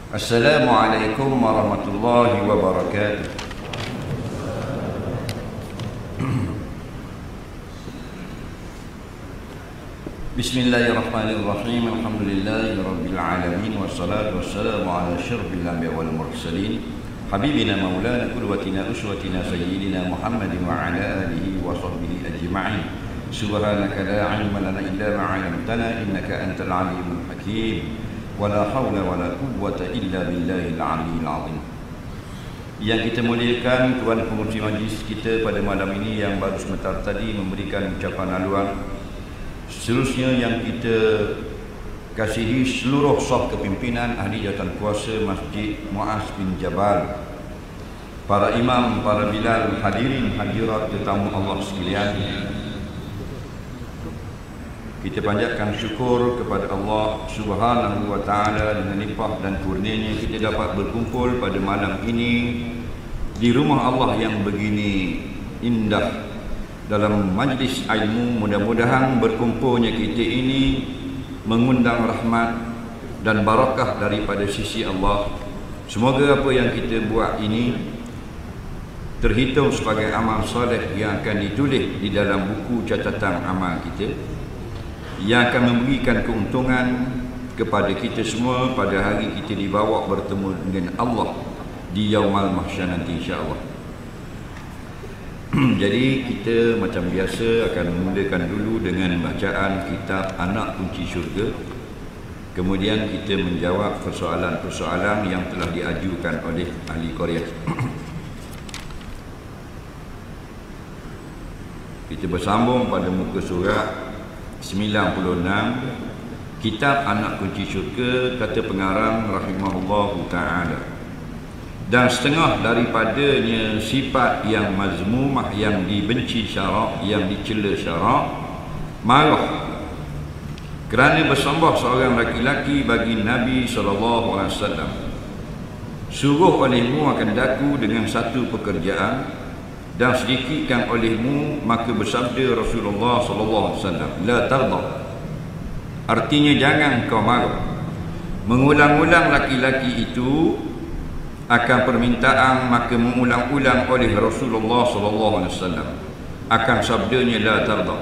Assalamualaikum warahmatullahi wabarakatuh. Bismillahirrahmanirrahim. Alhamdulillahi rabbil alamin, wassalatu wassalamu ala asyrafil anbiya wal mursalin, habibina maulana qudwatina uswatina sayyidina Muhammadin wa ala alihi wa sahbihi ajma'in. Subhanaka la ilma lana illa ma 'allamtana innaka antal alimul hakim. Wala hawla wala quwwata illa billahil aliyyil azim. Yang kita muliakan tuan pengurusi majlis kita pada malam ini yang baru sebentar tadi memberikan ucapan haluan. Seterusnya yang kita kasihi seluruh saf kepimpinan ahli jawatan kuasa Masjid Muaz bin Jabal, para imam, para bilal, hadirin hadirat tetamu Allah sekalian. Kita panjatkan syukur kepada Allah Subhanahu wa ta'ala dengan limpah dan kurnianya kita dapat berkumpul pada malam ini di rumah Allah yang begini indah dalam majlis ilmu. Mudah-mudahan berkumpulnya kita ini mengundang rahmat dan barakah daripada sisi Allah. Semoga apa yang kita buat ini terhitung sebagai amal soleh yang akan ditulis di dalam buku catatan amal kita, yang akan memberikan keuntungan kepada kita semua pada hari kita dibawa bertemu dengan Allah di Yaumal Mahsyar nanti insya-Allah. Jadi kita macam biasa akan memulakan dulu dengan bacaan kitab Anak Kunci Syurga. Kemudian kita menjawab persoalan-persoalan yang telah diajukan oleh ahli Korea. Kita bersambung pada muka surat 96, kitab Anak Kunci Syurga, kata pengarang rahimahullahu ta'ala. Dan setengah daripadanya sifat yang mazmumah, yang dibenci syarak, yang dicela syarak, marah kerana bersembah seorang laki-laki bagi Nabi SAW. Suruh olehmu akan daku dengan satu pekerjaan, dan sedikitkan olehmu, maka bersabda Rasulullah SAW, la tarda, artinya jangan kau marah. Mengulang-ulang laki-laki itu akan permintaan, maka mengulang-ulang oleh Rasulullah SAW akan sabdanya la tarda.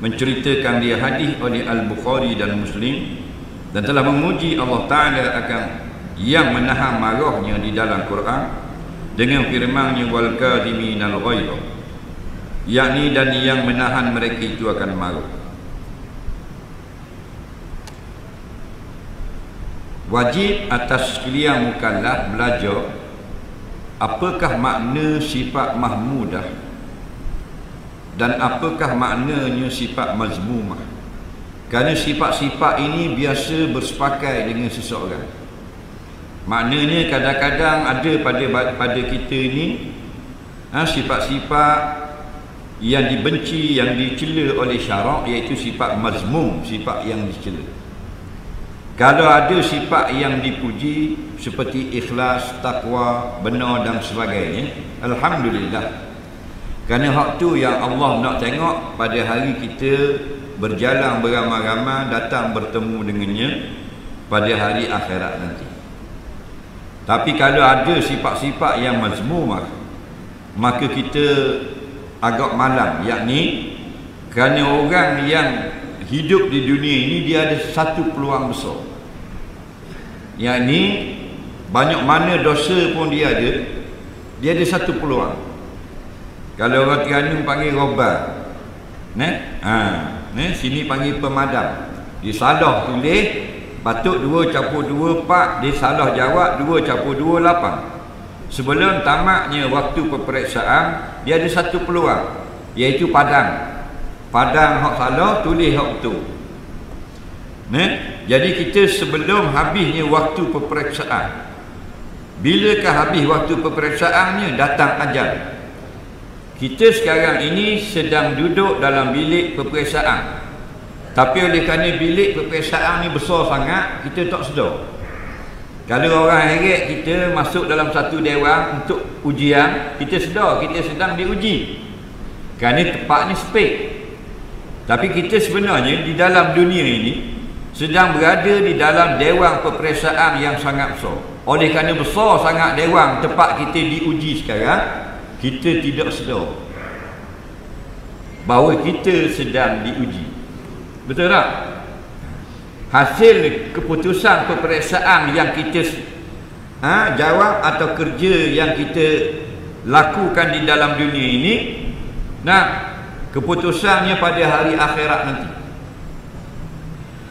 Menceritakan dia hadis oleh Al-Bukhari dan Muslim, dan telah memuji Allah Ta'ala akan yang menahan marahnya di dalam Quran dengan firman-Nya wal kadhiminal ghaidha, yakni dan yang menahan mereka itu akan marah. Wajib atas sekalian mukallaf belajar apakah makna sifat mahmudah dan apakah maknanya sifat mazmumah, kerana sifat-sifat ini biasa bersepakai dengan seseorang. Maknanya kadang-kadang ada pada kita ini sifat-sifat yang dibenci, yang dicela oleh syarak, iaitu sifat mazmum, sifat yang dicela. Kalau ada sifat yang dipuji seperti ikhlas, takwa, benar dan sebagainya, alhamdulillah. Kerana hak tu yang Allah nak tengok pada hari kita berjalan beramai-ramai datang bertemu dengannya pada hari akhirat nanti. Tapi kalau ada sifat-sifat yang mazmumah, maka kita agak malam, yakni kerana orang yang hidup di dunia ini dia ada satu peluang besar, yakni banyak mana dosa pun dia ada satu peluang. Kalau orang Terengganu panggil roban, sini panggil pemadam. Dia salah tulis patut 2 campur 2 4, dia salah jawab 2 campur 2 8. Sebelum tamatnya waktu peperiksaan, dia ada satu peluang, iaitu padang hak salah, tulis hak betul. Jadi kita sebelum habisnya waktu peperiksaan, bilakah habis waktu peperiksaannya, datang ajal. Kita sekarang ini sedang duduk dalam bilik peperiksaan, tapi oleh kerana bilik peperiksaan ni besar sangat, kita tak sedar. Kalau orang heret kita masuk dalam satu dewan untuk ujian, kita sedar kita sedang diuji, kerana tempat ni sempit. Tapi kita sebenarnya di dalam dunia ini sedang berada di dalam dewan peperiksaan yang sangat besar. Oleh kerana besar sangat dewan tempat kita diuji sekarang, kita tidak sedar bahawa kita sedang diuji. Betul tak? Hasil keputusan peperiksaan yang kita jawab atau kerja yang kita lakukan di dalam dunia ini, keputusannya pada hari akhirat nanti.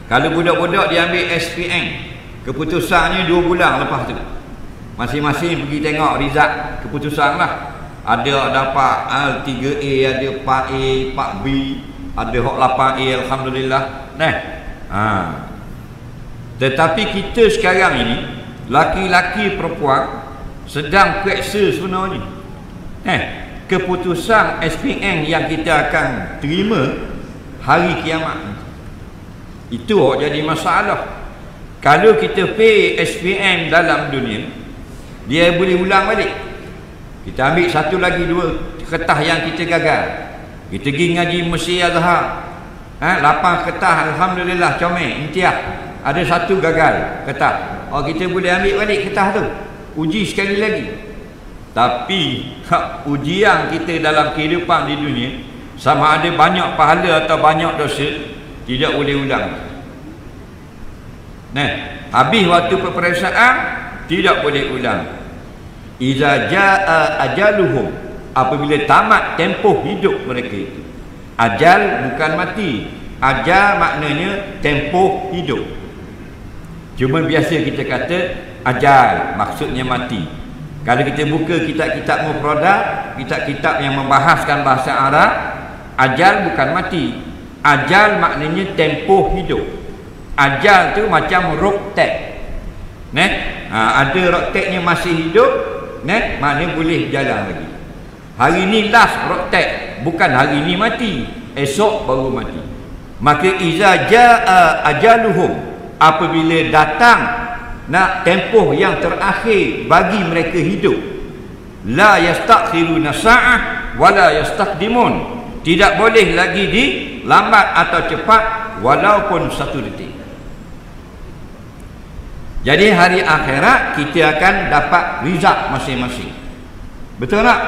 Kalau budak-budak diambil SPM, keputusannya 2 bulan lepas tu. Masing-masing pergi tengok result keputusan lah. Ada dapat 3A, ada 4A, 4B, ada hok 8A, alhamdulillah. Tetapi kita sekarang ini, laki-laki perempuan, sedang periksa sebenarnya. Keputusan SPM yang kita akan terima hari kiamat. Itu jadi masalah. Kalau kita pay SPM dalam dunia, dia boleh ulang balik. Kita ambil satu lagi 2 kertas yang kita gagal. Kita pergi ngaji Mesir Azhar, 8 kertas alhamdulillah comel, imtiaz. Ada 1 gagal kertas. Kita boleh ambil balik kertas tu, uji sekali lagi. Tapi ujian kita dalam kehidupan di dunia, sama ada banyak pahala atau banyak dosa, tidak boleh ulang. Habis waktu peperiksaan, tidak boleh ulang. Iza jaa ajaluhum, apabila tamat tempoh hidup mereka itu. Ajal bukan mati, ajal maknanya tempoh hidup. Cuma biasa kita kata ajal, maksudnya mati. Kalau kita buka kitab-kitab mufradat, kitab-kitab yang membahaskan bahasa Arab, ajal bukan mati, ajal maknanya tempoh hidup. Ajal tu macam roktek, ada rokteknya masih hidup, maknanya boleh jalan lagi. Hari ni last roktek, bukan hari ni mati, esok baru mati. Maka iza jaa ajaluhum, apabila datang tempoh yang terakhir bagi mereka hidup, la yastakhiruna sa'ah wala yastaqdimun, tidak boleh lagi dilambat atau cepat walaupun 1 detik. Jadi hari akhirat kita akan dapat result masing-masing. Betul tak?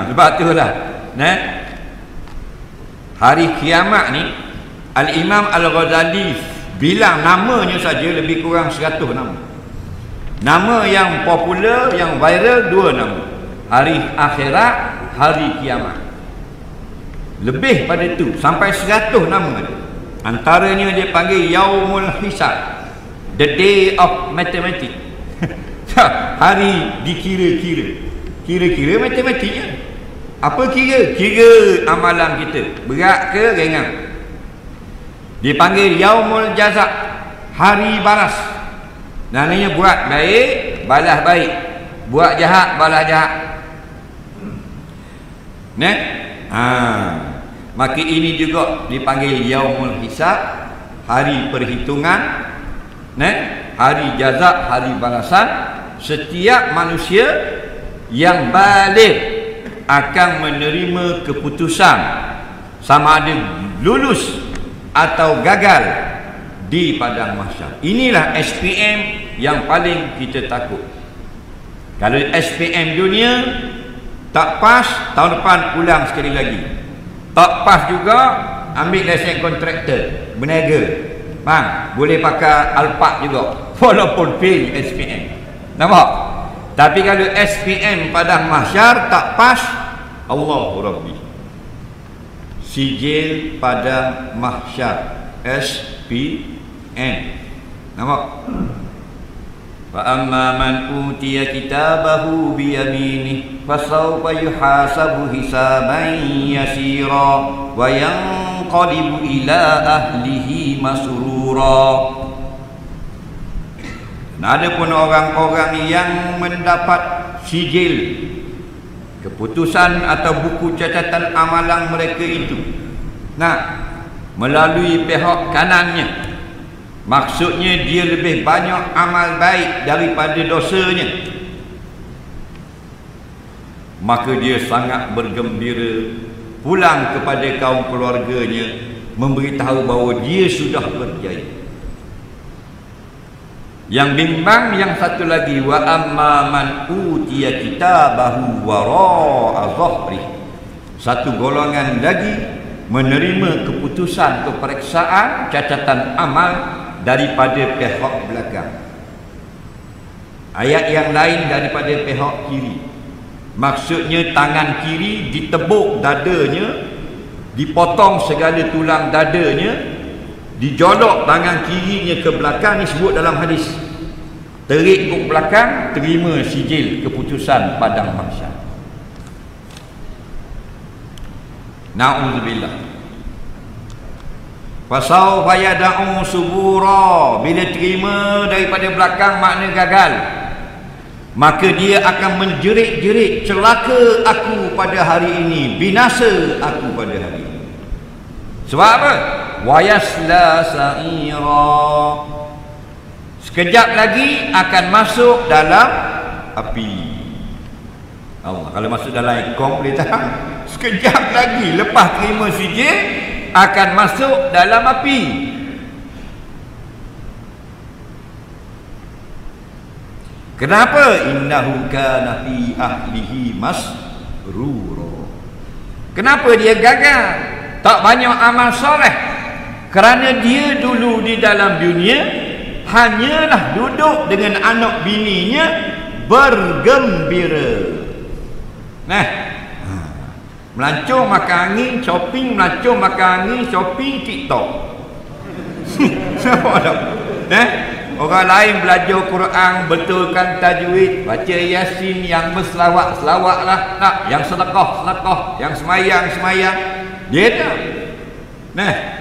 Sebab itulah hari kiamat ni, Al-Imam Al-Ghazali bilang namanya saja lebih kurang 100 nama. Nama yang popular, yang viral 2 nama. Hari akhirat, hari kiamat. Lebih pada itu, sampai 100 nama ada. Antaranya dia panggil Yaumul Hisab, the day of mathematics. Hari dikira-kira. Kira-kira matematiknya. Apa kira? Kira amalan kita, berat ke ringan. Dipanggil Yaumul Jazak, hari balas. Namanya buat baik, balas baik. Buat jahat, balas jahat. Maka ini juga dipanggil Yaumul Hisab, hari perhitungan, hari jazak, hari balasan. Setiap manusia yang balik akan menerima keputusan, sama ada lulus atau gagal di padang mahsyar. Inilah SPM yang paling kita takut. Kalau SPM dunia tak pas, tahun depan ulang sekali lagi. Tak pas juga, ambil lesen kontraktor, berniaga. Boleh pakai Alphard juga, walaupun fail SPM. Nampak? Tapi kalau SPM padang mahsyar tak pas, Allahu Rabbi, sijil padang mahsyar, SPM. Nampak? Fa amma man utiya kitabahu bi yaminih fasawfa yuhasabu hisaban yasira wa yanqalibu ila ahlihi masrura. Adapun orang-orang yang mendapat sijil, keputusan atau buku catatan amalan mereka itu, melalui pihak kanannya, maksudnya dia lebih banyak amal baik daripada dosanya, maka dia sangat bergembira pulang kepada kaum keluarganya memberitahu bahawa dia sudah berjaya. Yang bimbang yang satu lagi, wa amma man utiya kitabahu wara'a dhahri. Satu golongan lagi menerima keputusan peperiksaan catatan amal daripada pihak belakang. Ayat yang lain daripada pihak kiri. Maksudnya tangan kiri ditebuk dadanya, dipotong segala tulang dadanya, dijolok tangan kirinya ke belakang. Ini sebut dalam hadis. Terik ke belakang, terima sijil keputusan padang mahsyar. Na'udzubillah. Fasawfa yad'u subura. Bila terima daripada belakang makna gagal, maka dia akan menjerit-jerit, celaka aku pada hari ini, binasa aku pada hari ini. Sebab apa? Wa yasla sa'ira. Sekejap lagi akan masuk dalam api. Allah, kalau masuk dalam ekor boleh tahan. Sekejap lagi lepas terima sijil akan masuk dalam api. Kenapa? Innahu kana fi ahlihi masrura. Kenapa dia gagal? Tak banyak amal soleh. Kerana dia dulu di dalam dunia hanyalah duduk dengan anak bininya bergembira. Melancong makan angin, shopping, melancong makan angin, shopping, TikTok. Siapa tak? Orang lain belajar Quran, betulkan tajwid, baca Yasin, yang berselawat, selawatlah, tak, yang sedekah, sedekah, yang semayang. Dia tak.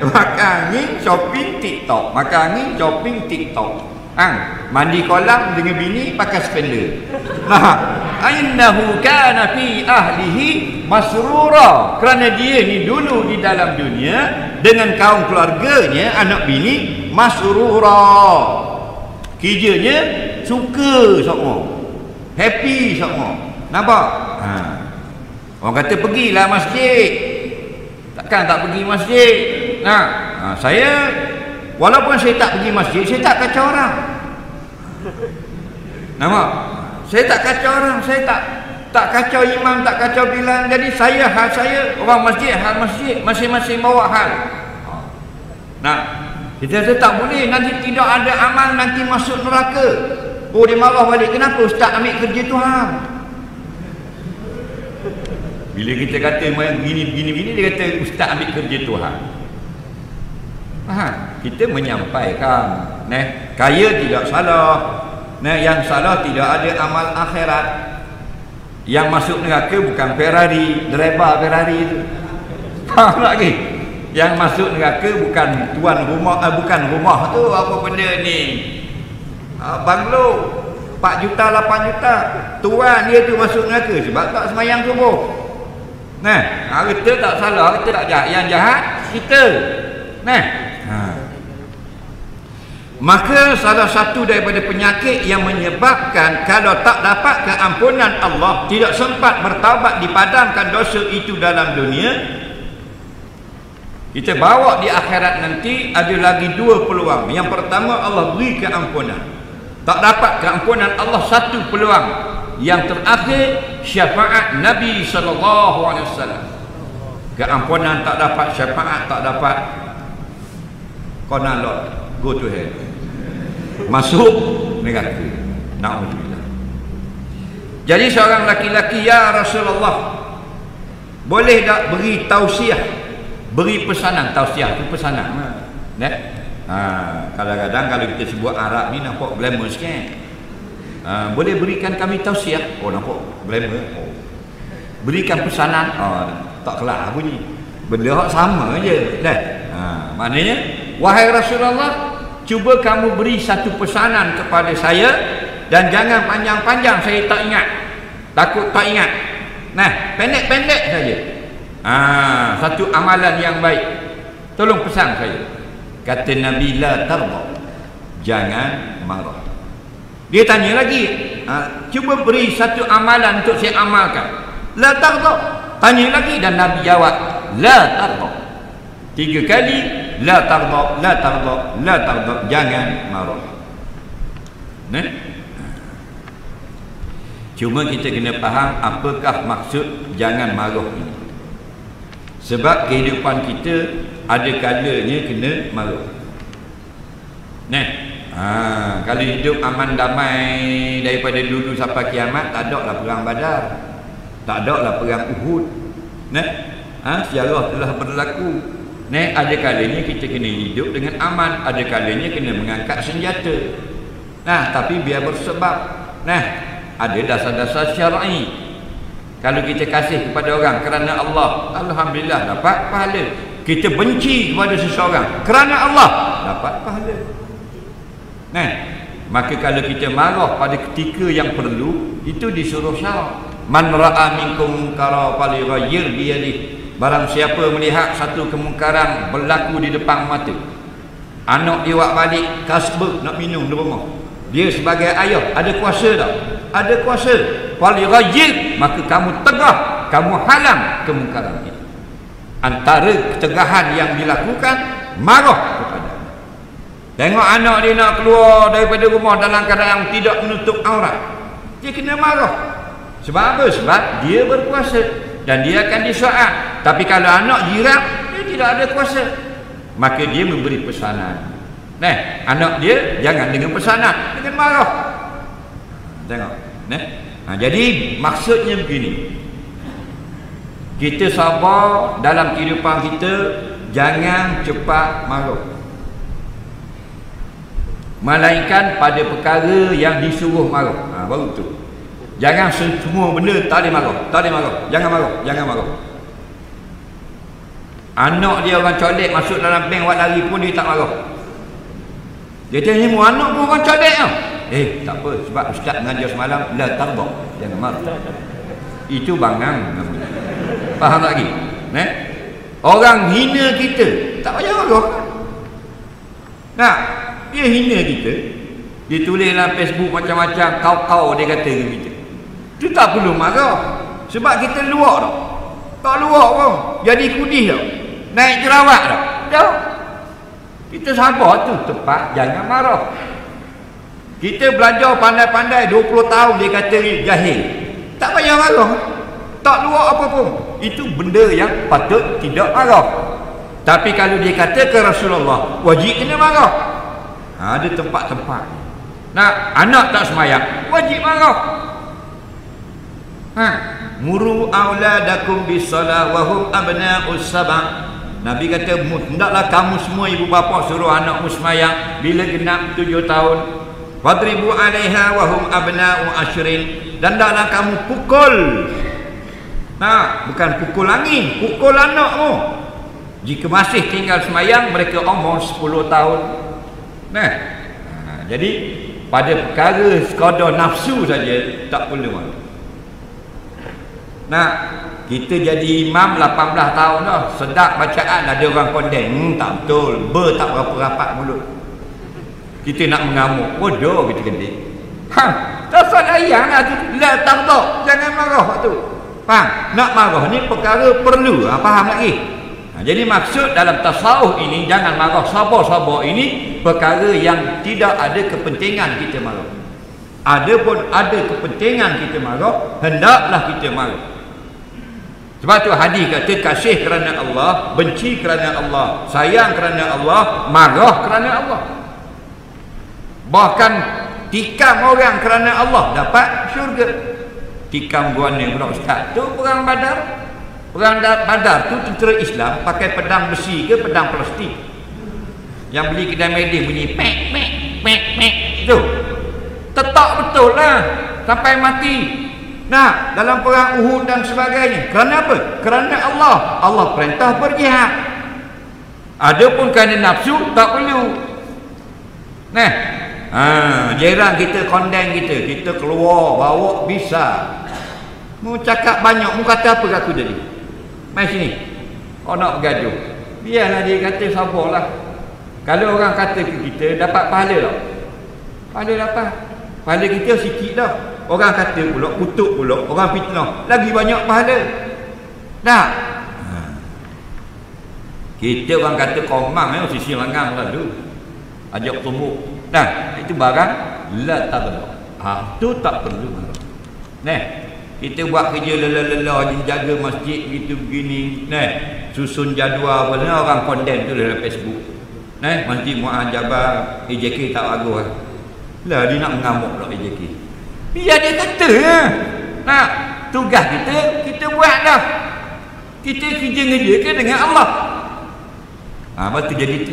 Makan angin, shopping, TikTok. Makan angin, shopping, TikTok. Mandi kolam dengan bini pakai spender. Innahu kana fi ahlihi masrura. Kerana dia ni dulu di dalam dunia dengan kaum keluarganya, anak bini, masrura. Kerjanya suka semua, happy semua. Nampak? Orang kata pergilah masjid. Takkan tak pergi masjid. Saya walaupun saya tak pergi masjid, saya tak kacau orang. Nampak? Saya tak kacau orang, saya tak kacau imam, tak kacau Bilal. Jadi saya, hal saya, orang masjid, hal masjid, masing-masing bawa hal. Kita tak boleh, nanti tidak ada amal, nanti masuk neraka. Oh, dia marah balik, kenapa ustaz ambil kerja Tuhan? Bila kita kata begini, dia kata ustaz ambil kerja Tuhan. Kita menyampaikan, kaya tidak salah, yang salah tidak ada amal akhirat. Yang masuk neraka bukan Ferrari, driver Ferrari itu. Faham lagi? Yang masuk neraka bukan tuan rumah, bukan rumah tu, apa benda ni, banglo 4 juta 8 juta. Tuan dia tu masuk neraka sebab tak semayang subuh. Kita tak salah, kita tak jahat. Yang jahat kita. Maka salah satu daripada penyakit yang menyebabkan kalau tak dapat keampunan Allah, tidak sempat bertaubat, dipadamkan dosa itu dalam dunia, kita bawa di akhirat nanti ada lagi 2 peluang. Yang pertama, Allah beri keampunan. Tak dapat keampunan Allah, 1 peluang. Yang terakhir, syafaat Nabi SAW. Keampunan tak dapat, syafaat tak dapat, kona Lord, go to hell, masuk neraka. Na'udzubillah. Jadi seorang laki-laki, ya Rasulullah, boleh tak beri tausiah, beri pesanan? Tausiah itu pesanan. Kadang-kadang kalau kita sebut Arab ni nampak glamour sikit. Boleh berikan kami tausiah? Oh, nampak glamour. Berikan pesanan? Tak kelar bunyi. Benda sama je. Maknanya, wahai Rasulullah, cuba kamu beri satu pesanan kepada saya, dan jangan panjang-panjang, saya tak ingat, takut tak ingat. Pendek-pendek saja. Satu amalan yang baik, tolong pesan saya. Kata Nabi, la tarda, jangan marah. Dia tanya lagi, cuba beri satu amalan untuk saya amalkan. La tarda, tanya lagi, dan Nabi jawab, la tarda, 3 kali, la taghdab, la taghdab, la taghdab, jangan marah. Nah, cuma kita kena faham apakah maksud jangan marah ini. Sebab kehidupan kita ada kalanya kena marah. Nah, kalau hidup aman damai daripada dulu sampai kiamat, tak ada lah perang Badar, tak ada lah perang Uhud. Nah, sejarah telah berlaku. Nah, ada kalanya kita kena hidup dengan aman, ada kalanya kena mengangkat senjata. Nah, tapi biar bersebab. Nah, ada dasar-dasar syar'i. Kalau kita kasih kepada orang kerana Allah, alhamdulillah dapat pahala. Kita benci kepada seseorang kerana Allah, dapat pahala. Nah, maka kalau kita marah pada ketika yang perlu, itu disuruh syarak. Man ra'a minkum munkara falyughayyir bi yadihi. Barang siapa melihat satu kemungkaran berlaku di depan mata, anak dia buat balik kasbek nak minum di rumah, dia sebagai ayah ada kuasa tak? Ada kuasa. Falyughayyir, maka kamu tegah, kamu halang kemungkaran itu. Antara ketegahan yang dilakukan, marah kepada. Tengok anak dia nak keluar daripada rumah dalam keadaan tidak menutup aurat, dia kena marah. Sebab apa? Sebab dia berkuasa dan dia akan disoal. Tapi kalau anak jiran, dia tidak ada kuasa, maka dia memberi pesanan. Nah, anak dia jangan dengan pesanan, dengan marah. Tengok. Nah, jadi maksudnya begini, kita sabar dalam kehidupan kita, jangan cepat marah, melainkan pada perkara yang disuruh marah. Baru tu. Jangan semua benda tak boleh marah, tak boleh marah, jangan marah, jangan marah. Anak dia orang colek masuk dalam bank buat lari pun dia tak marah. Dia tanya, "Mu anak pun orang colek tau." Tak apa, sebab ustaz mengajar semalam la taghdab, jangan marah. Itu bangang namanya. Faham lagi? Orang hina kita, tak payah marah. Nah, dia hina kita, dia tulis dalam Facebook macam-macam, kau-kau dia kata ke kita. Itu tak perlu marah. Sebab kita luak tau. Tak luak pun, jadi kudih tau, naik jerawat tau. Dah. Kita sabar tu, tepat, jangan marah. Kita belajar pandai-pandai 20 tahun, dia kata jahil, tak payah marah, tak luak apa pun. Itu benda yang patut tidak marah. Tapi kalau dia kata ke Rasulullah, wajib kena marah. Ada tempat-tempat. Nah, anak tak semayang, wajib marah. Muru auladakum bisalah wa hum abna'us sab'a. Nabi kata, hendaklah kamu semua ibu bapa suruh anakmu semayang bila genap 7 tahun. Fadribu 'alaiha wa hum abna'u ashrin. Dan hendaklah kamu pukul. Nah, bukan pukul angin, pukul anakmu. Jika masih tinggal semayang, mereka umur 10 tahun. Nah, jadi pada perkara sekadar nafsu saja tak perlu marah. Nah, kita jadi imam 18 tahun dah, sedap bacaan, ada orang kondem, tak betul, tak berapa rapat mulut. Kita nak mengamuk, bodoh kita kedik. Tak sayang lah tu, la taghdab, jangan marah tu. Faham? Nak marah ni perkara perlu, faham lagi? Jadi maksud dalam tasawuf ini, jangan marah, sabar-sabar ini perkara yang tidak ada kepentingan kita marah. Ada pun ada kepentingan kita marah, hendaklah kita marah. Sebab tu hadis kata, kasih kerana Allah, benci kerana Allah, sayang kerana Allah, marah kerana Allah. Bahkan tikam orang kerana Allah dapat syurga. Tikam guana pula ustaz, tu perang Badar. Perang Badar tu tentera Islam pakai pedang besi ke pedang plastik, yang beli kedai media bunyi pek pek pek pek tu, tetap betul lah sampai mati. Nah, dalam perang Uhud dan sebagainya, kerana apa? Kerana Allah. Allah perintah berjihad. Adapun kerana nafsu tak perlu. Nah, jiran kita kondeng kita keluar bawa bisa. Mu cakap banyak, mu kata apa kat aku tadi? Mai sini. Kau nak bergaduh. Biarlah dia kata, sabarlah. Kalau orang kata ke kita, dapat pahala tak? Pahala dapat. Pahala kita sikit dah. Orang kata pula, kutuk pula, orang fitnah, lagi banyak pahala. Tak? Kita orang kata komang sisi lengang lah tu. Ajak tumbuk. Nah, itu barang la tabda. Tu tak perlu marah. Nah, kita buat kerja lelah-lelah jaga masjid gitu begini. Nah, susun jadual apa orang condemn tu dalam Facebook. Nah, Masjid Mu'ad Jabar AJK tak bagus lah. Dia nak mengamuk pula AJK. Biar dia kata nah, tugas kita buat dah. Kita kerja ngerjakan dengan Allah. Lepas tu jadi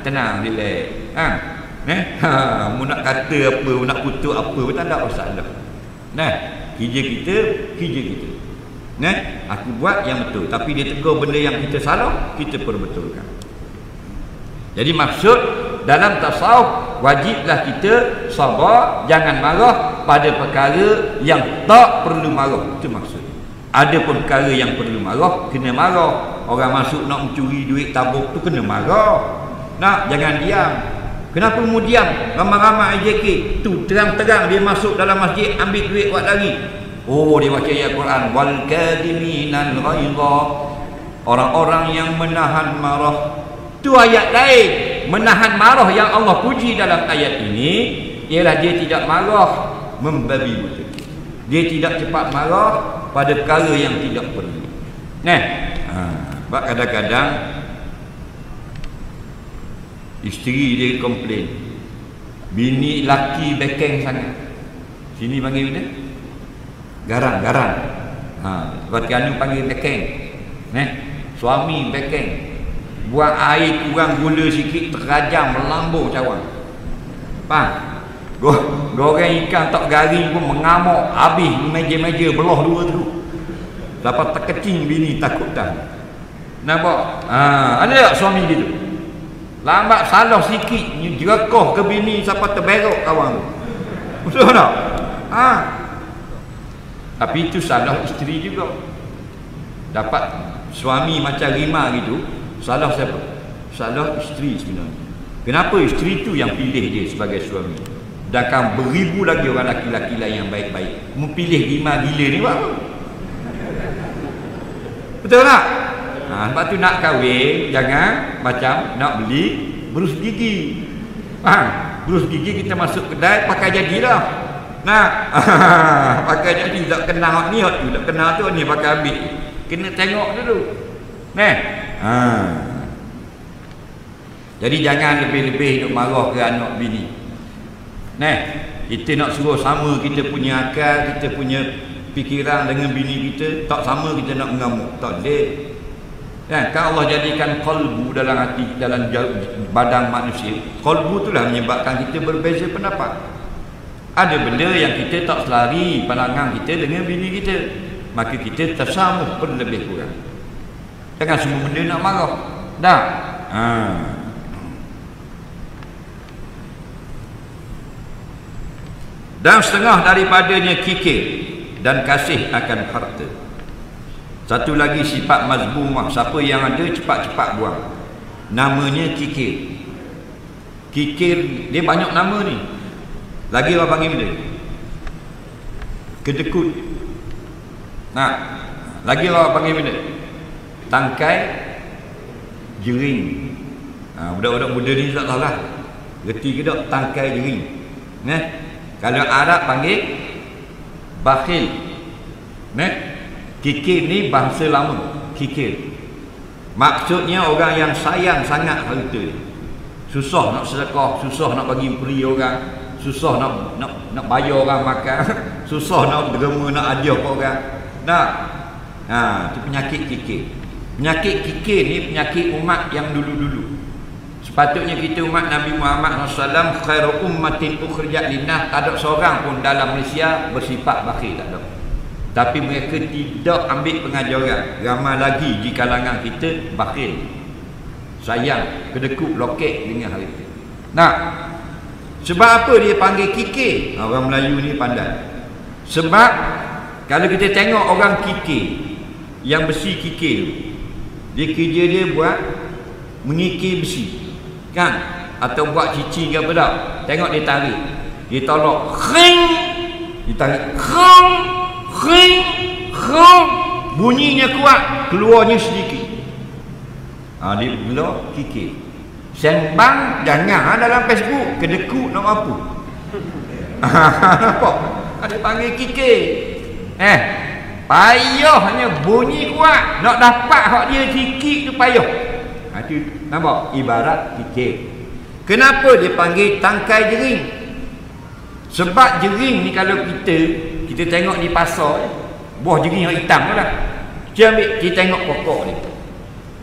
tenang relax. Mu nak kata apa, mu nak kutuk apa pun tak ada masalah. Nah, kerja kita. Nah, aku buat yang betul, tapi dia tegur benda yang kita salah, kita perbetulkan. Jadi maksud dalam tasawuf wajiblah kita sabar, jangan marah pada perkara yang tak perlu marah. Itu maksud. Ada pun perkara yang perlu marah, kena marah. Orang masuk nak mencuri duit tabung tu kena marah. Nak, jangan diam. Kenapa mu diam? Ramai-ramai AJK tu terang-terang dia masuk dalam masjid ambil duit buat lari. Oh, dia baca ayat Quran, wal kadiminal ghaidha. Orang-orang yang menahan marah. Itu ayat lain. Menahan marah yang Allah puji dalam ayat ini ialah dia tidak marah membabi buta. Dia tidak cepat marah pada perkara yang tidak perlu. Nah, sebab kadang-kadang isteri dia komplain, bini laki bekeng sangat. Sini panggil dia garang. Lepas tu panggil bekeng. Suami bekeng. Buat air kurang gula sikit terajam melambung cawan. Faham? Goreng ikan tak garing pun mengamuk. Habis meja-meja belah dua tu. Dapat terkecing bini takut dah. Nampak? Ada tak suami gitu? Lambat salah sikit jerekoh ke bini sampai terberok kawan tu. Betul tak? Tapi itu salah isteri juga. Dapat suami macam rima gitu. Salah siapa? Salah isteri sebenarnya. Kenapa isteri tu yang pilih dia sebagai suami? Sedangkan beribu lagi orang laki-laki lain yang baik-baik. Memilih rima gila ni buat apa? Betul tak? Sebab tu nak kahwin jangan macam nak beli berus gigi. Berus gigi kita masuk kedai pakai jadilah. Nah, pakai jadi tak kenal ni tu, tak kenal tu ni pakai ambil. Kena tengok dulu. Jadi jangan lebih-lebih duk marah ke anak bini. Kita nak suruh sama kita punya akal, kita punya fikiran dengan bini kita, tak sama kita nak mengamuk. Tak boleh. Kan Allah jadikan qalbu dalam hati, dalam badan manusia. Qalbu itulah menyebabkan kita berbeza pendapat. Ada benda yang kita tak selari pandangan kita dengan bini kita, maka kita tersamuh pun lebih kurang. Jangan semua benda nak marah. Dah. Dan setengah daripadanya kikir dan kasih akan harta. Satu lagi sifat mazmumah, siapa yang ada cepat-cepat buang. Namanya kikir. Kikir dia banyak nama ni. Lagi orang panggil benda kedekut. Lagi orang panggil benda tangkai jering. Budak-budak muda ni tak tahu lah. Reti ke tak tangkai jering. Kalau Arab panggil bakhil. Kikir ni bahasa lama. Kikir maksudnya orang yang sayang sangat harta. Susah nak sedekah, susah nak bagi peri orang, susah nak bayar orang makan, susah nak derma, nak hadiah ke orang. Itu penyakit kikir. Penyakit kikir ni penyakit umat yang dulu-dulu. Sepatutnya kita umat Nabi Muhammad SAW khairu ummatin ukhrijat linnas, tak ada seorang pun dalam Malaysia bersifat bakhil, tak ada. Tapi mereka tidak ambil pengajaran. Ramai lagi di kalangan kita bakhil, sayang, kedekut, lokek dengan harta. Sebab apa dia panggil kikir? Orang Melayu ni pandai. Sebab kalau kita tengok orang kikir, yang besi kikir, dia kerja dia buat mengikir besi, kan? Atau buat cicing ke apa tak? Tengok dia tarik, dia tolak, khing, dia tarik, khing, khing, khing, bunyinya kuat, keluarnya sedikit. Dia blok kikir. Sembang jangan dalam Facebook, kedekut nak apa. Nampak? Ada panggil kikir. Payahnya bunyi kuat. Nak dapat hak dia sikit tu payah. Itu nampak? Ibarat kikir. Kenapa dia panggil tangkai jering? Sebab jering ni kalau kita tengok di pasar, buah jering yang hitam tu lah. Kita tengok pokok ni.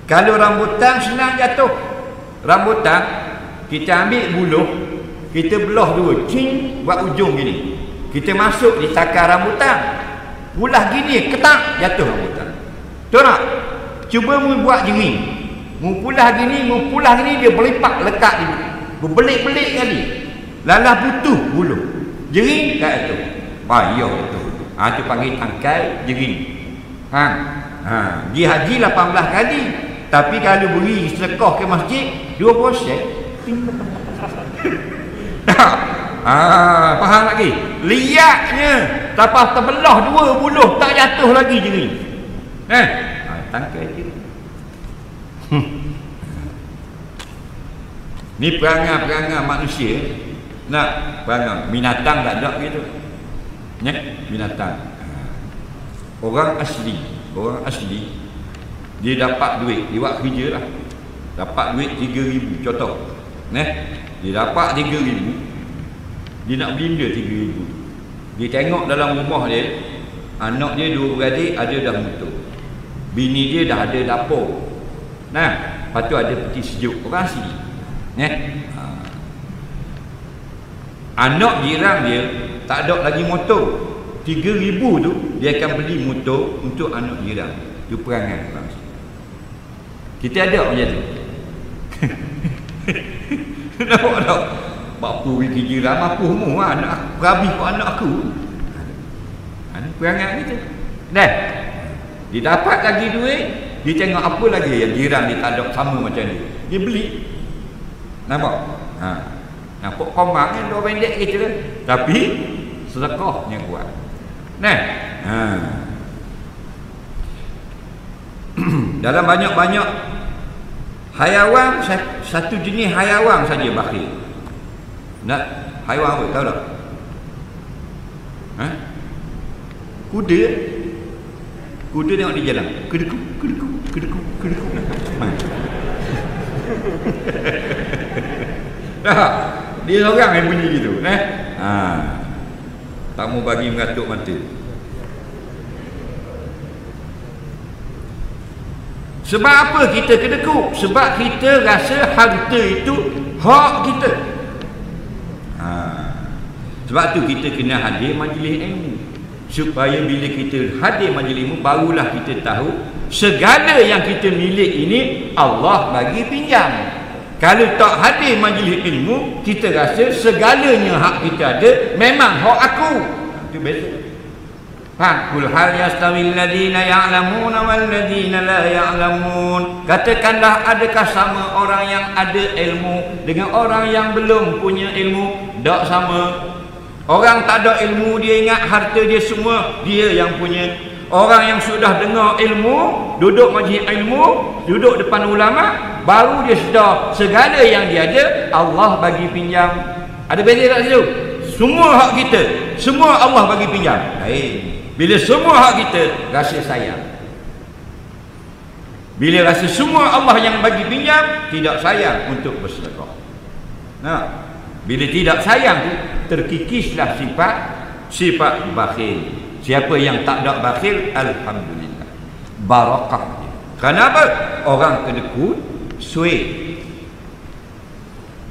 Kalau rambutan senang jatuh. Rambutan kita ambil buluh, kita belah dua, cing, buat ujung gini. Kita masuk di takar rambutan. Bulah gini, ketak, jatuh rambutan. Tahu tak? Cuba mu buat jering. Mu pulah gini, dia berlipat lekat di berbelik-belik kali. Lalah putus buluh. Jering kat tu. Payah tu. Tu panggil tangkai jering. Dia haji 18 kali. Tapi kalau beri sedekah ke masjid 2%. Faham lagi? Liatnya tapah terbelah 2 buluh tak jatuh lagi jering. Tangkai jering. Ni perangai-perangai manusia. Nak perangai binatang tak ada gitu. Binatang. Orang asli dia dapat duit, dia buat kerja lah. Dapat duit 3,000 contoh. Dia dapat 3,000. Dia nak beli 3,000. Dia tengok dalam rumah dia, anak dia 2 beradik ada dah motor. Bini dia dah ada dapur. Lepas tu ada peti sejuk. Orang asli. Anak jiran dia tak ada lagi motor. 3,000 tu dia akan beli motor untuk anak jiran. Itu perangai orang asli. Kita ada macam tu. Nampak tak? Bapa pergi jiran mampu semua anak habis kat anak aku. Perangai gitu. Dia dapat lagi duit, dia tengok apa lagi yang jiran dia tak ada sama macam ni. Dia beli. Nampak? Nampak komang kan 2 pendek gitu kan. Tapi sedekahnya kuat. Dalam banyak-banyak hayawan, satu jenis hayawan saja bakhil. Haiwan apa? Tahu tak? Kuda. Kuda tengok di jalan. Kedekuk. Dia seorang yang bunyi gitu. Tak mau bagi mengatuk mata. Sebab apa kita kedekuk? Sebab kita rasa harta itu hak kita. Sebab tu kita kena hadir majlis ilmu. Supaya bila kita hadir majlis ilmu, barulah kita tahu segala yang kita milik ini Allah bagi pinjam. Kalau tak hadir majlis ilmu, kita rasa segalanya hak kita ada memang hak aku. Itu biasa. Qul hal yastawil ladina ya'lamuna wal ladina la ya'lamun. Katakanlah, adakah sama orang yang ada ilmu dengan orang yang belum punya ilmu? Tak sama. Orang tak ada ilmu, dia ingat harta dia semua dia yang punya. Orang yang sudah dengar ilmu, duduk majlis ilmu, duduk depan ulama, baru dia sedar segala yang dia ada Allah bagi pinjam. Ada beza tak situ? Semua hak kita, semua Allah bagi pinjam. Bila semua hak kita, rasa sayang. Bila rasa semua Allah yang bagi pinjam, tidak sayang untuk bersedekah. Bila tidak sayang tu, terkikislah sifat bakhil. Siapa yang tak ada bakhil, alhamdulillah, barakah dia. Kenapa? Orang kedekut suit.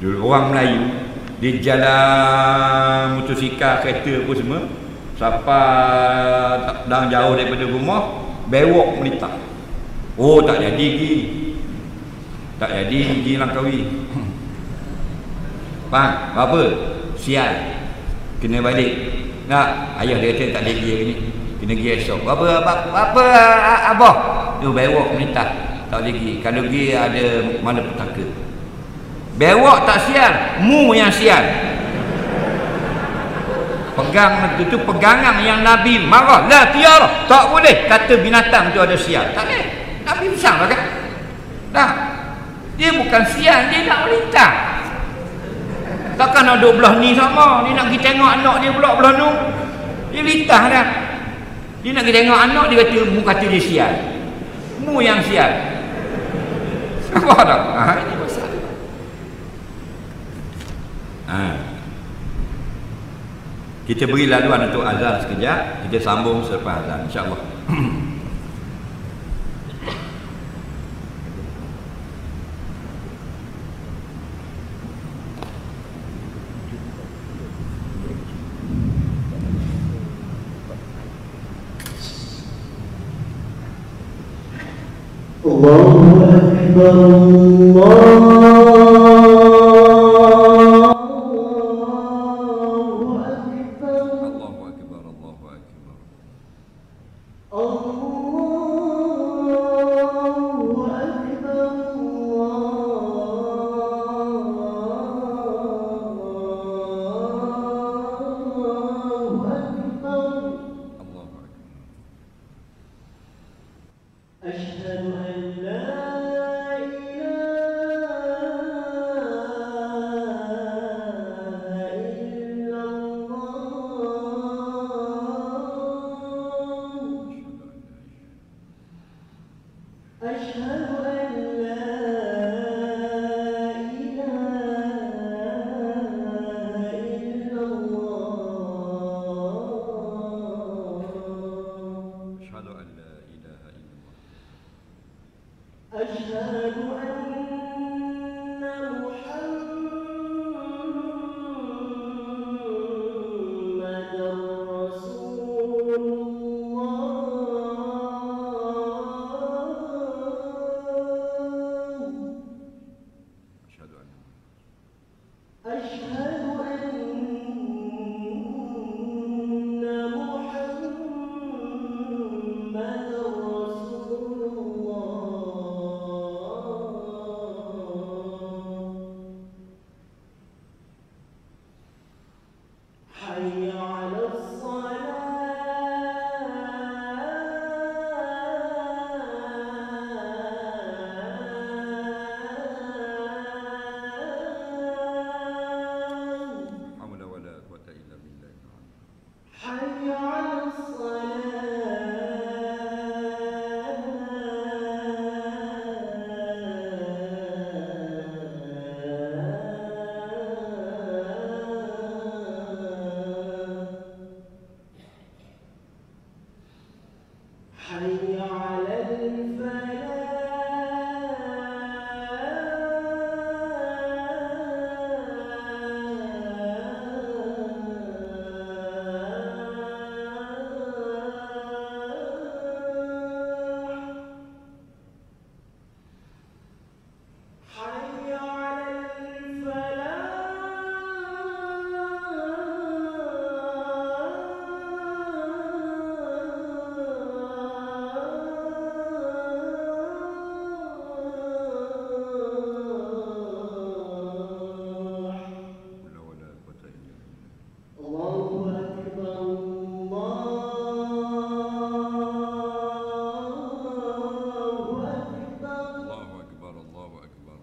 Dulu orang Melayu dia jalan motosikal, kereta apa semua, sampai dah jauh daripada rumah, bewok melitah. Tak jadi pergi. Tak jadi pergi Langkawi. Faham? Apa? Sial. Kena balik. Ayah dia kata tak ada dia ni. Kena pergi esok. Apa abah? Tu bewok melitah. Tak boleh pergi. Kalau pergi ada malapetaka. Bewok tak sial, mu yang sial. Pegang itu pegangan yang Nabi marah. La tiara. Tak boleh kata binatang tu ada sial. Tak boleh. Nabi besar lah kan? Dia bukan sial, dia nak melintah. Takkan nak duduk belah ni sama, dia nak pergi tengok anak dia pula belah tu. Dia lintah dah. Dia nak pergi tengok anak, dia kata, mu kata dia sial. Mu yang sial. Apa tak? Ini pasal. Kita beri laluan untuk azan sekejap. Kita sambung selepas azan, insya-Allah. Allahu Akbar,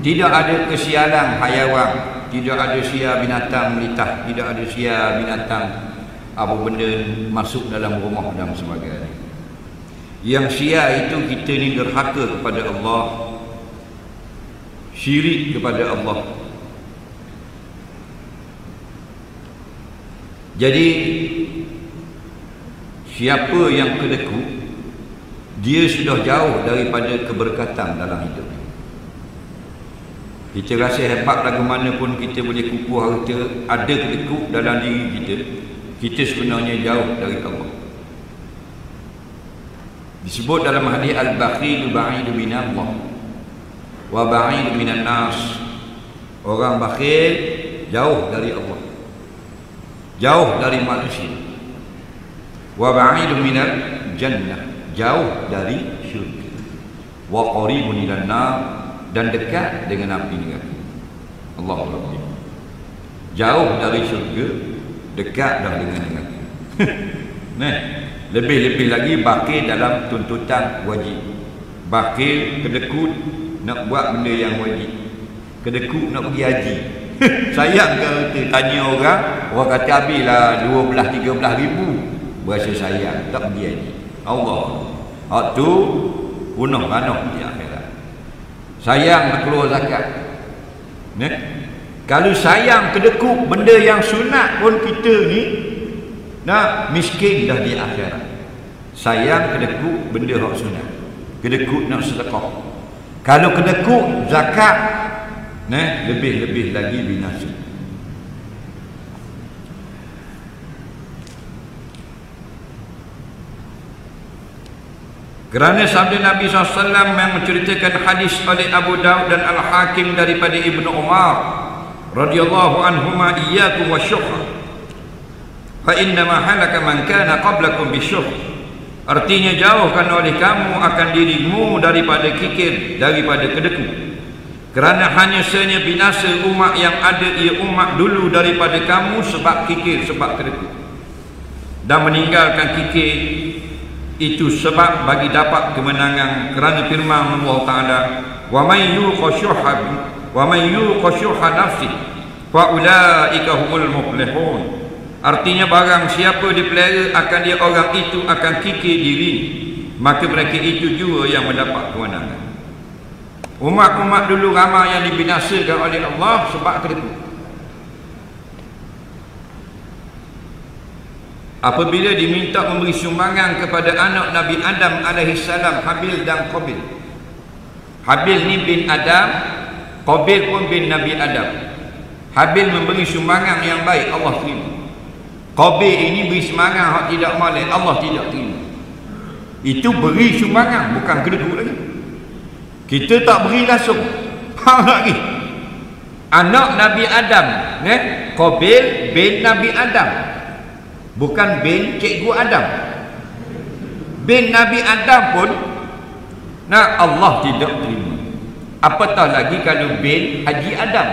Tidak ada kesialan hayawan, tidak ada sia binatang melintah, tidak ada sia binatang apa benda masuk dalam rumah dan sebagainya. Yang sia itu kita ni derhaka kepada Allah, syirik kepada Allah. Jadi siapa yang kedekut, dia sudah jauh daripada keberkatan dalam hidup. Kita rasa hebat lagu mana pun kita boleh kukuh harta, ada kedekut dalam diri kita, kita sebenarnya jauh dari Allah. Disebut dalam hadis al-bakhil ba'idu minallah wa ba'idu minan nas. Orang bakhil jauh dari Allah, jauh dari manusia. Wa ba'idu minal jannah, jauh dari syurga. Wa qaribun ilan nar, dan dekat dengan api neraka. Allahu Akbar. Jauh dari syurga, dekat dah dengan neraka. Nah, lebih-lebih lagi bakil dalam tuntutan wajib. Bakil kedekut nak buat benda yang wajib, kedekut nak pergi haji. Sayang ke tanya orang kata habislah 12-13 ribu, berasa sayang tak pergi haji. Allah, waktu bunuh ranah di akhirat. Sayang nak keluar zakat. Kalau sayang kedekut benda yang sunat pun kita ni miskin dah di akhirat. Sayang kedekut benda hak sunat, kedekut nak sedekah. Kalau kedekut zakat, lebih-lebih lagi binasa. Kerana sabda Nabi SAW yang menceritakan hadis oleh Abu Daud dan Al-Hakim daripada Ibnu Umar radhiyallahu anhuma, iyyakum wasyuhha fa inna ma halaka man kana qablakum bisyuh. Artinya, jauhkan oleh kamu akan dirimu daripada kikir, daripada kedekut. Kerana hanya sahaja binasa umat yang ada ia umat dulu daripada kamu sebab kikir, sebab kedekut. Dan meninggalkan kikir itu sebab bagi dapat kemenangan. Kerana firman Allah Ta'ala, wa may yuqa syuhha nafsi fa ulaika humul muflihun. Artinya, barang siapa dipelihara akan dia orang itu akan kikir diri, maka mereka itu juga yang mendapat kemenangan. Umat-umat dulu ramai yang dibinasakan oleh Allah sebab kedekut. Apabila diminta memberi sumbangan kepada anak Nabi Adam alaihissalam, Habil dan Qabil. Habil ni bin Adam, Qabil pun bin Nabi Adam. Habil memberi sumbangan yang baik, Allah terima. Qabil ini beri sumbangan hak tidak molek, Allah tidak terima. Itu beri sumbangan, bukan kedekut lagi. Kita tak beri langsung. Faham lagi? Anak Nabi Adam, Qabil bin Nabi Adam, bukan bin cikgu Adam. Bin Nabi Adam pun Allah tidak terima. Apatah lagi kalau bin Haji Adam,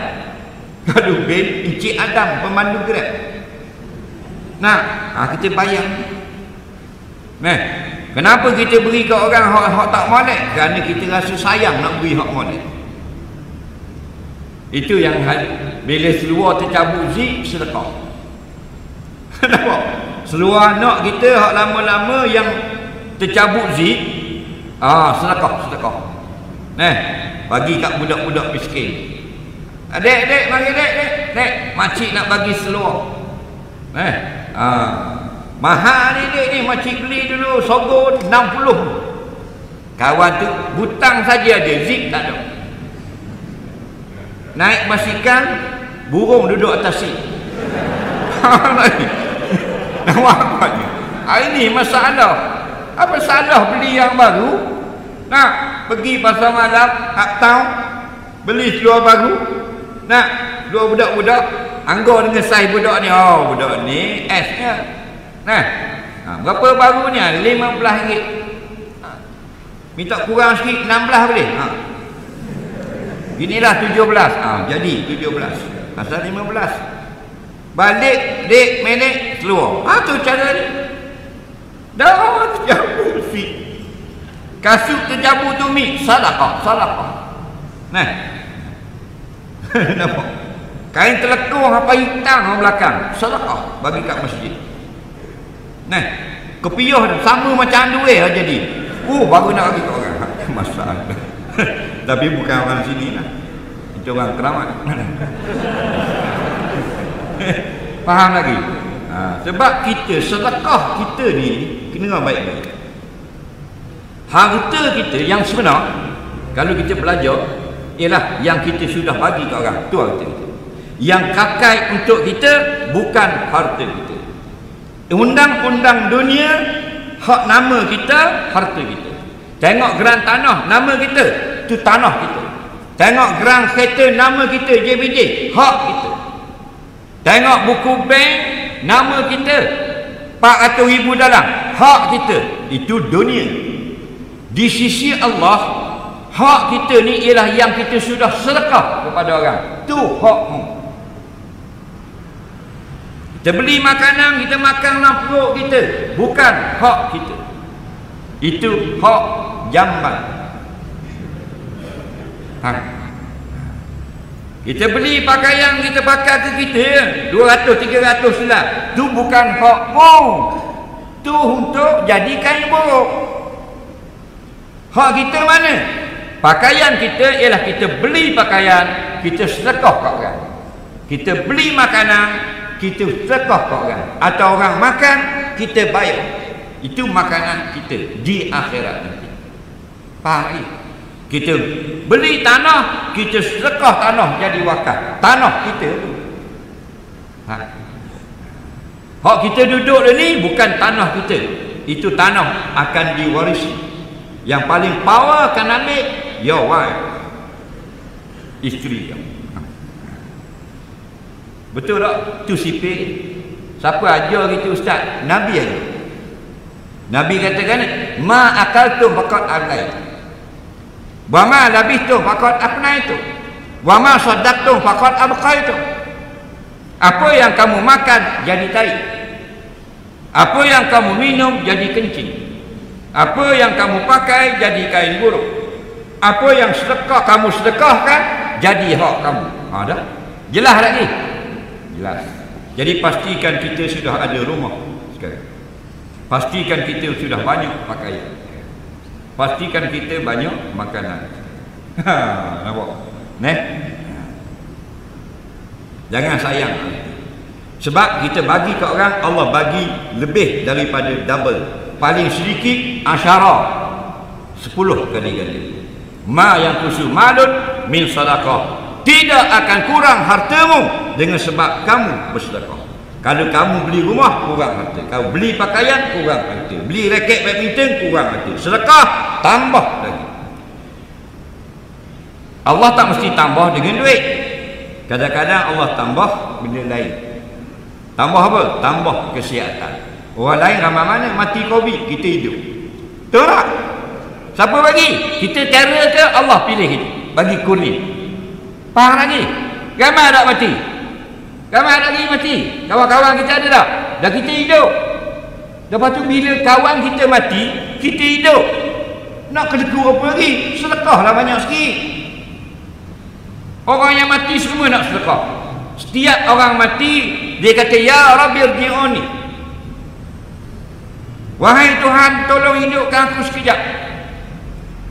kalau bin Encik Adam, pemandu Grab. Kita bayang. Kenapa kita beri ke orang hak tak molek? Kerana kita rasa sayang nak beri hak molek. Itu yang bila seluar tercabut zik, sedekah. Nampak? Seluar anak kita hak lama-lama yang tercabut zik, sedekah. Bagi kat budak-budak miskin. Dek, mari dek, makcik nak bagi seluar. Mahal ni dek ni, makcik beli dulu sogon 60. Kawan tu butang saja ada, zip tak ada. Naik basikal, burung duduk atas seat. Nampak? Ini masalah. Apa salah beli yang baru? Pergi pasar malam, uptown, beli seluar baru. Dua budak-budak, anggur dengan saiz budak ni. Budak ni S-nya. Berapa barunya? RM15. Minta kurang sikit, 16 boleh? Inilah 17. Jadi 17. Asal 15. Balik, dek, menek, seluar. Tu cara ni. Dah terjabut fit. Kasut terjabut tu mik. Salah. Nampak? Kain telekung apa hitam orang belakang, sedekah bagi kat masjid. Kepiah sama macam duit lah jadi. Baru nak bagi kat orang. Masalah. Tapi bukan orang sini lah. Itu orang keramat. Faham lagi? Sebab kita sedekah kita ni kena baik-baik. Harta kita yang sebenar, kalau kita belajar, ialah yang kita sudah bagi kat orang. Tu harta kita. Yang kakai untuk kita bukan harta kita. Undang-undang dunia hak nama kita, harta kita. Tengok geran tanah, nama kita, tu tanah kita. Tengok geran kereta, nama kita, JBJ, hak kita. Tengok buku bank, nama kita, 400,000 dalam, hak kita. Itu dunia. Di sisi Allah, hak kita ni ialah yang kita sudah sedekah kepada orang. Tu hakmu. Kita beli makanan, kita makan dalam perut kita, bukan hak kita. Itu hak jamban. Kita beli pakaian, kita pakai ke kita 200-300 selat. Tu bukan hakmu. Tu untuk jadi kain buruk. Hak kita mana? Pakaian kita ialah kita beli pakaian, kita sedekah kat orang. Kita beli makanan, kita sedekah kat orang. Atau orang makan, kita bayar. Itu makanan kita di akhirat nanti. Faham lagi? Kita beli tanah, kita sedekah tanah jadi wakaf. Tanah kita tu. Hak kita duduk ni bukan tanah kita. Itu tanah akan diwarisi. Yang paling power akan ambil your wife, isteri kamu. Betul tak? Tu sipir. Siapa ajar kita ustaz? Nabi ajar. Nabi katakan, ma akaltum faqad alaitum. Wa ma labithtum faqad afnaitum. Wa ma saddaqtum faqad abqaitum. Apa yang kamu makan jadi tai. Apa yang kamu minum jadi kencing. Apa yang kamu pakai jadi kain buruk. Apa yang sedekah kamu sedekahkan jadi hak kamu. Dah. Jelas lagi? Jelas. Jadi pastikan kita sudah ada rumah sekarang. Pastikan kita sudah banyak pakaian. Pastikan kita banyak makanan. Nampak? Jangan sayang. Sebab kita bagi ke orang, Allah bagi lebih daripada double. Paling sedikit asyara, 10 kali ganda. Ma yang kusu malun min sadaqah. Tidak akan kurang hartamu dengan sebab kamu bersedekah. Kalau kamu beli rumah, kurang harta. Kalau beli pakaian, kurang harta. Beli raket badminton, kurang harta. Sedekah, tambah lagi. Allah tak mesti tambah dengan duit. Kadang-kadang Allah tambah benda lain. Tambah apa? Tambah kesihatan. Orang lain ramai mana mati COVID, kita hidup. Betul tak? Siapa bagi? Kita cara ke Allah pilih hidup? Bagi kuning. Faham lagi? Ramai tak mati? Ramai lagi mati. Kawan-kawan kita ada tak? Dah kita hidup. Lepas tu bila kawan kita mati, kita hidup. Nak kedeku apa lagi? Sedekahlah banyak sikit. Orang yang mati semua nak sedekah. Setiap orang mati, dia kata, Ya Rabbi irji'uni. Wahai Tuhan, tolong hidupkan aku sekejap.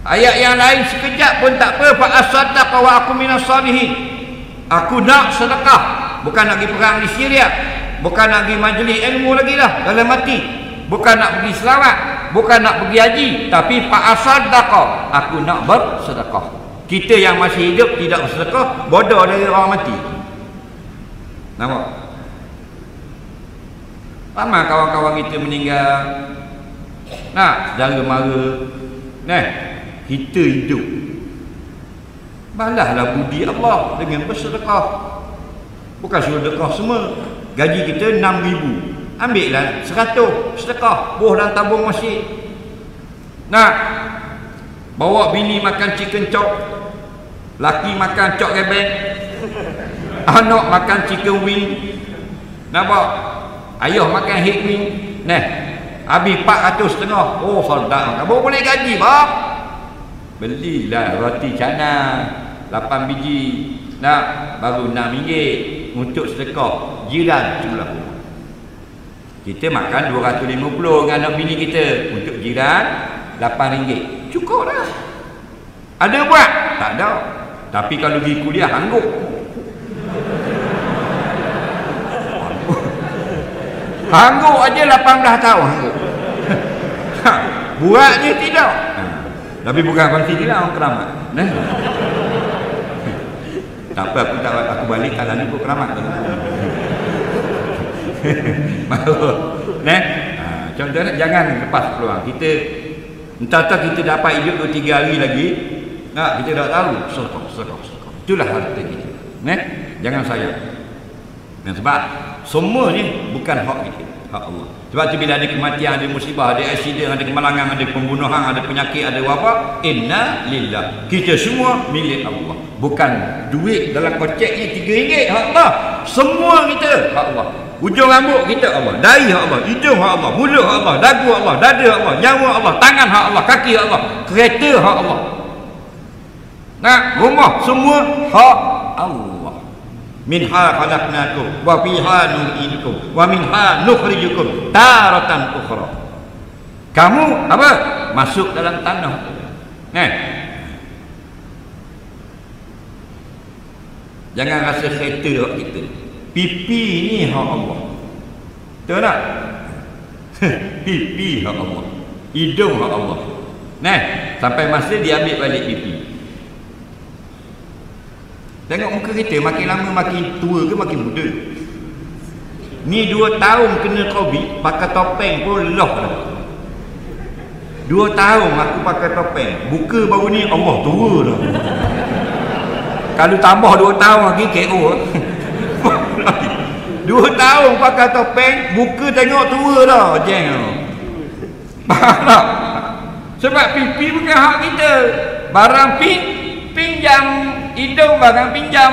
Ayat yang lain, sekejap pun tak apa. Fa'asaddaqa wa aku minas salihin. Aku nak sedekah. Bukan nak pergi perang di Syria, bukan nak pergi majlis ilmu lagi dah dalam mati, bukan nak pergi selawat, bukan nak pergi haji, tapi fa'asaddaqa, aku nak bersedekah. Kita yang masih hidup tidak bersedekah, bodoh dari orang mati. Nampak? Ramai kawan-kawan kita meninggal. Nah, saudara mara. Kita hidup. Balaslah budi Allah dengan bersedekah. Bukan suruh sedekah semua. Gaji kita 6,000. Ambillah 100 sedekah. Buh dalam tabung masjid. Nah, bawa bini makan chicken chop, laki makan chop rebeng, anak makan chicken wing. Nampak? Ayah makan head wing. Habis 450. Oh, soldat. Kamu boleh gaji, bab. Belilah roti canai 8 biji. Baru RM6 untuk sedekah jiran sebelah rumah. Kita makan 250 dengan anak bini kita. Untuk jiran RM8. Cukup dah. Ada buat? Tak ada. Tapi kalau pergi kuliah hangguk. Hangguk aja 18 tahun hangguk. Buatnya tidak. Tapi bukan konti dia orang keramat. Tak apa, aku balik kalau ni pun keramat. Contohnya jangan lepas peluang. Kita entah-entah kita dapat hidup 2-3 hari lagi. Kita tak tahu. Sedekah. Itulah harta kita. Jangan sayang. Dan sebab semua ni bukan hak kita, hak Allah. Sebab tu bila ada kematian, ada musibah, ada aksiden, ada kemalangan, ada pembunuhan, ada penyakit, ada wabak, inna lillah. Kita semua milik Allah. Bukan duit dalam koceknya RM3 hak Allah. Semua kita hak Allah. Ujung rambut kita Allah, dahi hak Allah, hidung hak Allah, mulut hak Allah, dagu hak Allah, dada hak Allah, nyawa hak Allah, tangan hak Allah, kaki hak Allah, kereta hak Allah. Rumah semua hak Allah. Minha khalaqnakum wa fiha nu'idukum wa minha nukhrijukum taratan ukhra. Kamu apa? Masuk dalam tanah. Jangan rasa kereta hak kita. Pipi ni hak Allah. Betul tak? Pipi hak Allah. Hidung hak Allah. Sampai masa dia ambil balik pipi. Tengok muka kita makin lama makin tua ke makin muda. Ni 2 tahun kena Covid, pakai topeng pun lelah dah. 2 tahun aku pakai topeng, buka baru ni Allah tua dah. Kalau tambah 2 tahun lagi KO. 2 tahun pakai topeng, buka tengok tua dah. Faham tak? Sebab pipi bukan hak kita. Barang pinjam, hidung barang pinjam.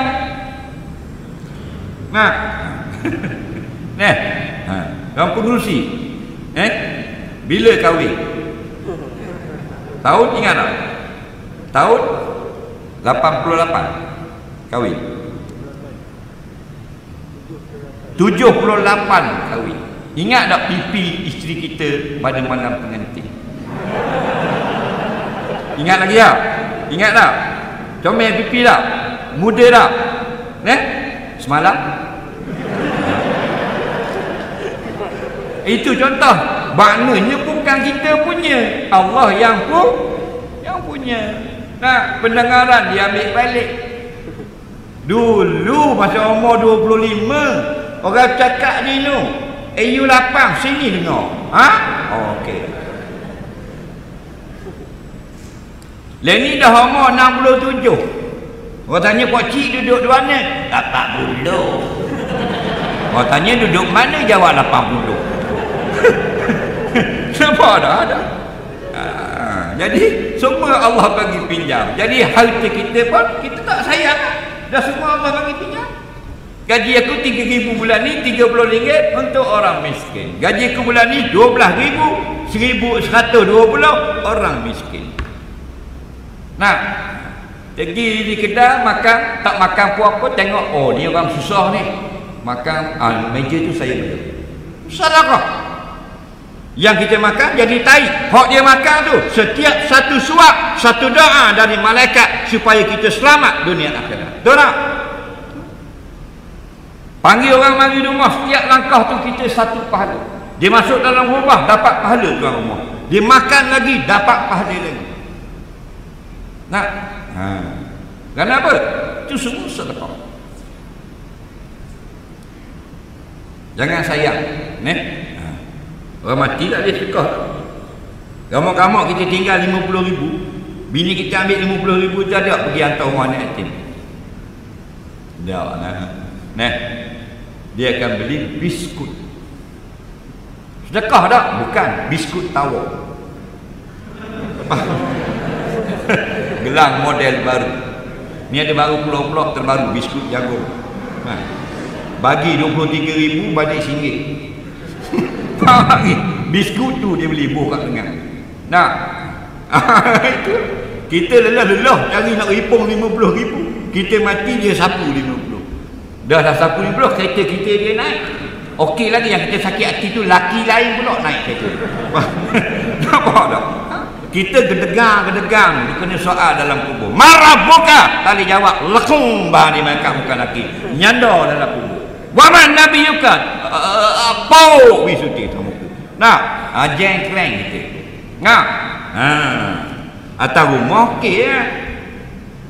Orang pengurusi bila kahwin? Tahun ingat tak? Tahun 88 kahwin. 78 kahwin. Ingat tak pipi isteri kita pada malam pengantin? Ingat lagi tak? Ingat tak? Comel pipi tak? Muda tak? Semalam? Itu contoh. Maknanya bukan kita punya, Allah yang punya. Pendengaran dia ambil balik. Dulu masa umur 25 orang cakap ni no, AU8 sini dengar. Okey. Leni dah umur 67. Orang tanya Pak Cik duduk di mana? 80. Orang tanya duduk mana? Jawab 80. Nampak dah ada. Jadi semua Allah bagi pinjam. Jadi harta kita pun kita tak sayang. Dah semua Allah bagi pinjam. Gaji aku 3,000 bulan ni, RM30 untuk orang miskin. Gaji aku bulan ni 12,000, 1,120 orang miskin. Pergi di kedai makan, tak makan apa-apa, tengok oh ni orang susah ni. Makan meja tu saya betul. Sedekah. Yang kita makan jadi tai. Hak dia makan tu setiap satu suap, satu doa dari malaikat supaya kita selamat dunia akhirat. Betul tak? Panggil orang mari rumah, setiap langkah tu kita satu pahala. Dia masuk dalam rumah dapat pahala tuan rumah. Dia makan lagi dapat pahala lagi. Kenapa? Itu semua sedekah. Jangan sayang. Orang mati tak boleh sedekah. Kamu kita tinggal 50,000, bini kita ambil 50,000 tu ada pergi hantar rumah anak yatim. Dia akan beli biskut. Sedekah tak? Bukan, biskut tawar. Gelang model baru. Ni ada baru pulau-pulau terbaru, biskut jagung. Bagi 23,000 balik RM1. Biskut tu dia beli buah kat lengan. Itu kita lelah-lelah cari nak ripung 50,000. Kita mati dia sapu 50. Dah sapu 50, kereta kita dia naik. Okey lagi yang kita sakit hati tu laki lain pula naik kereta. Nampak tak? Kita gedegang dia kena soal dalam kubur. Marabuka tali jawab lekung bani mereka bukan laki. Nyanda dalam kubur. Wa man nabiyuka pau bisuti tamuku. Jengkleng kita. Atas rumah okey ya.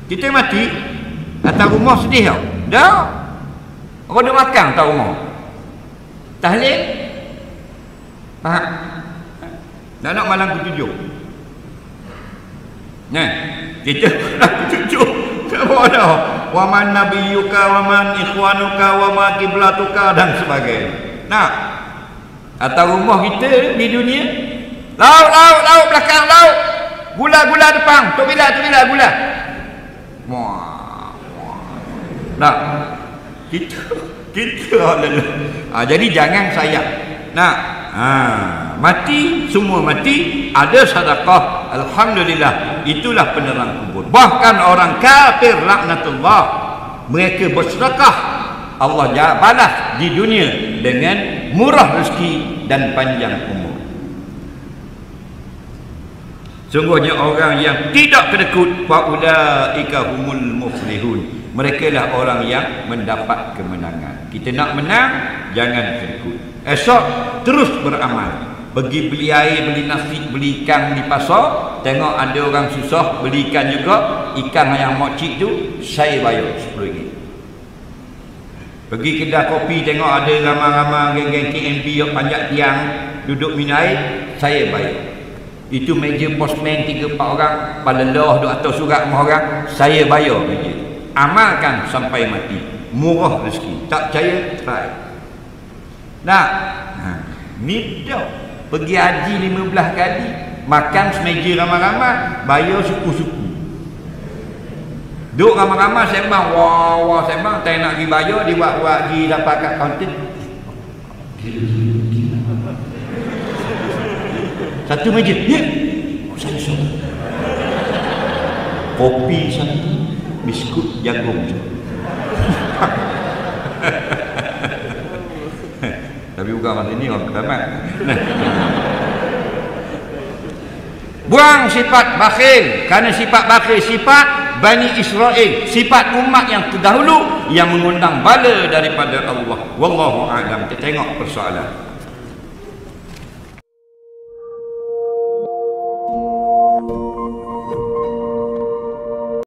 Kita mati atas rumah sedih tau. Dah. Orang dah makan atas rumah. Tahlil. Faham? nak malam ke-7. Nah, kita malam ke-7. Apa dah? Wa man nabiyyuka wa man ikhwanuka wa ma qiblatuka dan sebagainya. Nah, atau rumah kita di dunia, lauk belakang lauk. Gula depan, tu bila gula. Wah. Nah, kita jadi jangan sayang. Nah, mati, semua mati, ada sedekah, alhamdulillah, itulah penerang kubur. Bahkan orang kafir laknatullah, mereka bersedekah, Allah balas di dunia dengan murah rezeki dan panjang umur. Sungguhnya orang yang tidak kedekut, faulaika humul muflihun, mereka lah orang yang mendapat kemenangan. Kita nak menang, jangan kedekut. Esok terus beramal. Pergi beli air, beli nasi, beli ikan di pasar, tengok ada orang susah, beli ikan juga. Ikan yang mocik tu saya bayar RM10. Pergi kedai kopi, tengok ada ramai-ramai geng-geng KMP yang panjat tiang duduk minum air, saya bayar. Itu meja postman 3-4 orang, palelah duk atas surat rumah orang, saya bayar meja. Amalkan sampai mati, murah rezeki. Tak percaya, try. Nah, ni dah pergi haji 15 kali, makan semeja ramai-ramai, bayar suku-suku. Duk ramai-ramai sembang, wah sembang, tak nak pergi bayar, dia buat pergi dapat kat kaunter. Satu meja, ya, saya suruh. Kopi satu, biskut jagung. Tapi bukan masa ini orang pertama. Buang sifat bakhil, kerana sifat bakhil sifat Bani Israel, sifat umat yang terdahulu yang mengundang bala daripada Allah. Wallahu a'lam. Kita tengok persoalan.